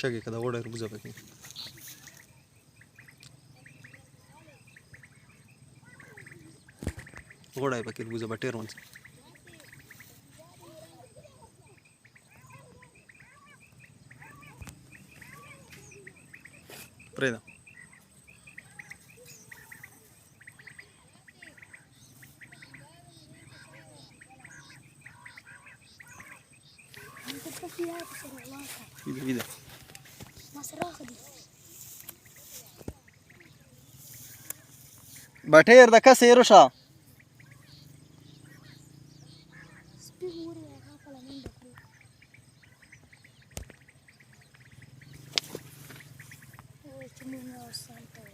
شقي كذا ولا يربزها بكين ولا يبكي البوزة بتير وانت بريدة vida بټیر د کس ایروشا Santa